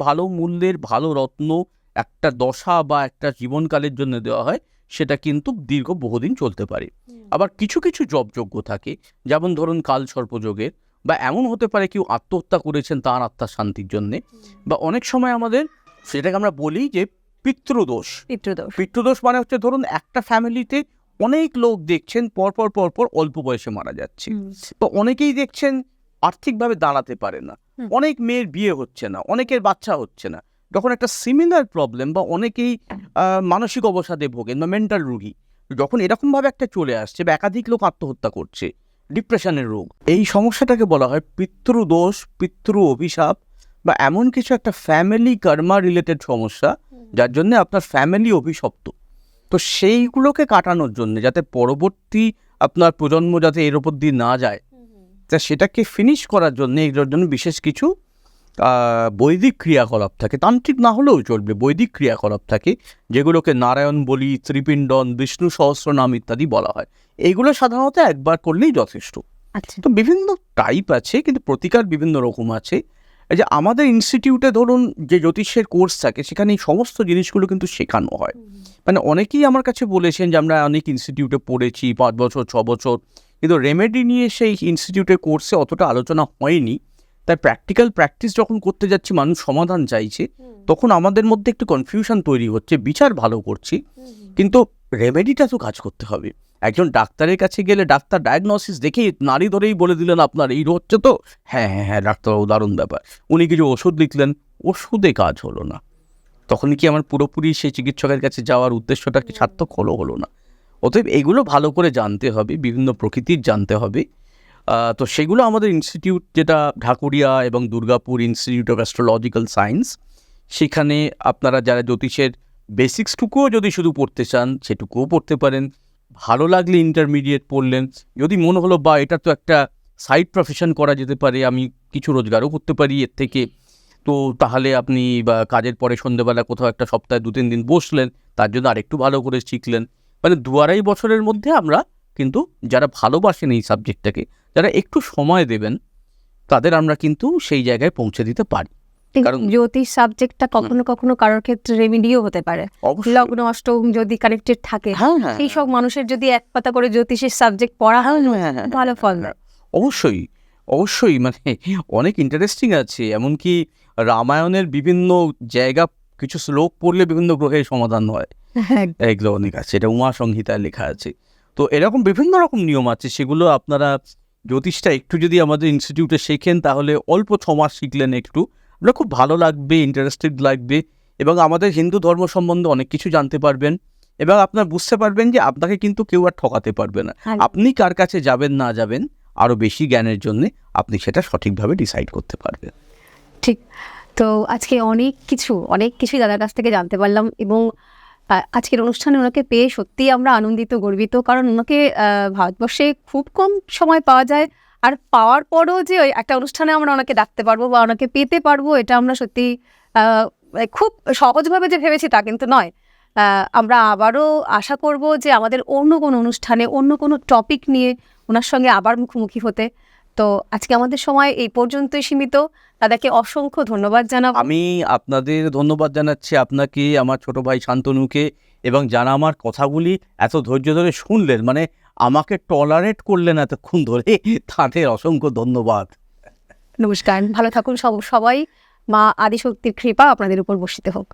B: ভালো রত্ন একটা দশা বা একটা জীবনকালের জন্য দেওয়া হয়, সেটা কিন্তু দীর্ঘ বহুদিন চলতে পারে। আবার কিছু কিছু জপযোগ্য থাকে, যেমন ধরুন কালসর্পযোগের, বা এমন হতে পারে কেউ আত্মহত্যা করেছেন তাঁর আত্মার শান্তির জন্যে, বা অনেক সময় আমাদের সেটাকে আমরা বলি যে পিতৃদোষ মানে হচ্ছে ধরুন একটা ফ্যামিলিতে অনেক লোক দেখছেন পরপর অল্প বয়সে মারা যাচ্ছে, তো অনেকেই দেখছেন আর্থিকভাবে দাঁড়াতে পারে না, অনেক মেয়ের বিয়ে হচ্ছে না, অনেকের বাচ্চা হচ্ছে না। যখন একটা সিমিলার প্রবলেম বা অনেকেই মানসিক অবসাদে ভোগেন বা মেন্টাল রোগী, যখন এরকমভাবে একটা চলে আসছে বা একাধিক লোক আত্মহত্যা করছে, ডিপ্রেশনের রোগ, এই সমস্যাটাকে বলা হয় পিতৃদোষ, পিতৃ অভিশাপ, বা এমন কিছু একটা ফ্যামিলি কর্মা রিলেটেড সমস্যা যার জন্য আপনার ফ্যামিলি অভিশপ্ত। তো সেইগুলোকে কাটানোর জন্য, যাতে পরবর্তী আপনার প্রজন্ম যাতে এর ওপর দিয়ে না যায়, তা সেটাকে ফিনিশ করার জন্য এগুলোর জন্য বিশেষ কিছু বৈদিক ক্রিয়াকলাপ থাকে, তান্ত্রিক না হলেও চলবে, বৈদিক ক্রিয়াকলাপ থাকে, যেগুলোকে নারায়ণ বলি, ত্রিপিণ্ডন, বিষ্ণু সহস্রনাম ইত্যাদি বলা হয়। এইগুলো সাধারণত একবার করলেই যথেষ্ট। তো বিভিন্ন টাইপ আছে, কিন্তু প্রতিকার বিভিন্ন রকম আছে। এই যে আমাদের ইনস্টিটিউটে ধরুন যে জ্যোতিষের কোর্স থাকে, সেখানে এই সমস্ত জিনিসগুলো কিন্তু শেখানো হয়। মানে অনেকেই আমার কাছে বলেছেন যে আমরা অনেক ইনস্টিটিউটে পড়েছি 5 বছর 6 বছর, কিন্তু রেমেডি নিয়ে সেই ইনস্টিটিউটের কোর্সে অতটা আলোচনা হয়নি। তাই প্র্যাকটিস যখন করতে যাচ্ছি, মানুষ সমাধান চাইছে, তখন আমাদের মধ্যে একটু কনফিউশন তৈরি হচ্ছে। বিচার ভালো করছি, কিন্তু রেমেডিটা তো কাজ করতে হবে। একজন ডাক্তারের কাছে গেলে ডাক্তার ডায়াগনোসিস দেখেই নাড়ি ধরেই বলে দিলেন আপনার এই হচ্ছে, তো হ্যাঁ ডাক্তারবাবু, দারুণ ব্যাপার। উনি কিছু ওষুধ লিখলেন, ওষুধে কাজ হলো না, তখন কি আমার পুরোপুরি সেই চিকিৎসকের কাছে যাওয়ার উদ্দেশ্যটা কি সার্থক হলো না? অতএব এগুলো ভালো করে জানতে হবে, বিভিন্ন প্রকৃতির জানতে হবে। তো সেগুলো আমাদের ইনস্টিটিউট, যেটা ঢাকুরিয়া এবং Durgapur institute of astrological science, সেখানে আপনারা যারা জ্যোতিষের বেসিক্সটুকুও যদি শুধু পড়তে চান, সেটুকুও পড়তে পারেন। ভালো লাগলে ইন্টারমিডিয়েট পড়লেন, যদি মনে হলো বা এটা তো একটা সাইড প্রফেশন করা যেতে পারে, আমি কিছু রোজগারও করতে পারি এর থেকে, তো তাহলে আপনি বা কাজের পরে সন্ধ্যেবেলা কোথাও একটা সপ্তাহে 2-3 দিন বসলেন, তার জন্য আরেকটু ভালো করে শিখলেন। মানে 2-2.5 বছরের মধ্যে আমরা কিন্তু, যারা ভালোবাসেন এই সাবজেক্টটাকে, যারা একটু সময় দেবেন, তাদের আমরা কিন্তু সেই জায়গায় পৌঁছে দিতে পারি।
A: কারণ জ্যোতিষ সাবজেক্টটা কখনো কখনো কারোর ক্ষেত্রে রেমেডিও হতে পারে। লগ্ন অষ্টম যদি কানেক্টেড থাকে, সেই সব মানুষের যদি এক পাতা করে জ্যোতিষের সাবজেক্ট পড়া হয়, ভালো ফল দেয়।
B: অবশ্যই মানে অনেক ইন্টারেস্টিং আছে। এমনকি রামায়ণের বিভিন্ন জায়গা, কিছু শ্লোক পড়লে বিভিন্ন গ্রহের সমাধান হয়, এগুলো অনেক আছে, এটা উমা সংহিতায় লেখা আছে। তো এরকম বিভিন্ন রকম নিয়ম আছে, সেগুলো আপনারা জ্যোতিষটা একটু যদি আমাদের ইনস্টিটিউটে শেখেন, তাহলে অল্প 6 মাস শিখলেন, একটু আপনার খুব ভালো লাগবে, ইন্টারেস্টেড লাগবে, এবং আমাদের হিন্দু ধর্ম সম্বন্ধে অনেক কিছু জানতে পারবেন, এবং আপনার বুঝতে পারবেন যে আপনাকে কিন্তু কেউ আর ঠকাতে পারবে না। আপনি কার কাছে যাবেন না যাবেন, আরও বেশি জ্ঞানের জন্য আপনি সেটা সঠিকভাবে ডিসাইড করতে পারবেন।
A: ঠিক। তো আজকে অনেক কিছু দাদার কাছ থেকে জানতে পারলাম, এবং আজকের অনুষ্ঠানে ওনাকে পেয়ে সত্যিই আমরা আনন্দিত গর্বিত, কারণ ওনাকে ভারতবর্ষে খুব কম সময় পাওয়া যায়, আর পাওয়ার পরও যে ওই একটা অনুষ্ঠানে আমরা ওনাকে ডাকতে পারবো বা ওনাকে পেতে পারবো, এটা আমরা সত্যি খুব সহজভাবে যে ভেবেছি তা কিন্তু নয়। আমরা আবারও আশা করব যে আমাদের অন্য কোনো অনুষ্ঠানে অন্য কোনো টপিক নিয়ে ওনার সঙ্গে আবার মুখোমুখি হতে। তো আজকে আমাদের সময় এই পর্যন্তই সীমিত। দাদাকে অসংখ্য ধন্যবাদ জানাবো।
B: আমি আপনাদের ধন্যবাদ জানাচ্ছি, আপনাকে, আমার ছোট ভাই শান্তনুকে, এবং যারা আমার কথাগুলি এত ধৈর্য ধরে শুনলেন, মানে আমাকে টলারেট করলেন এতক্ষণ ধরে, তাদের অসংখ্য ধন্যবাদ।
A: নমস্কার, ভালো থাকুন সবাই। মা আদিশক্তির কৃপা আপনাদের উপর বর্ষিত হোক।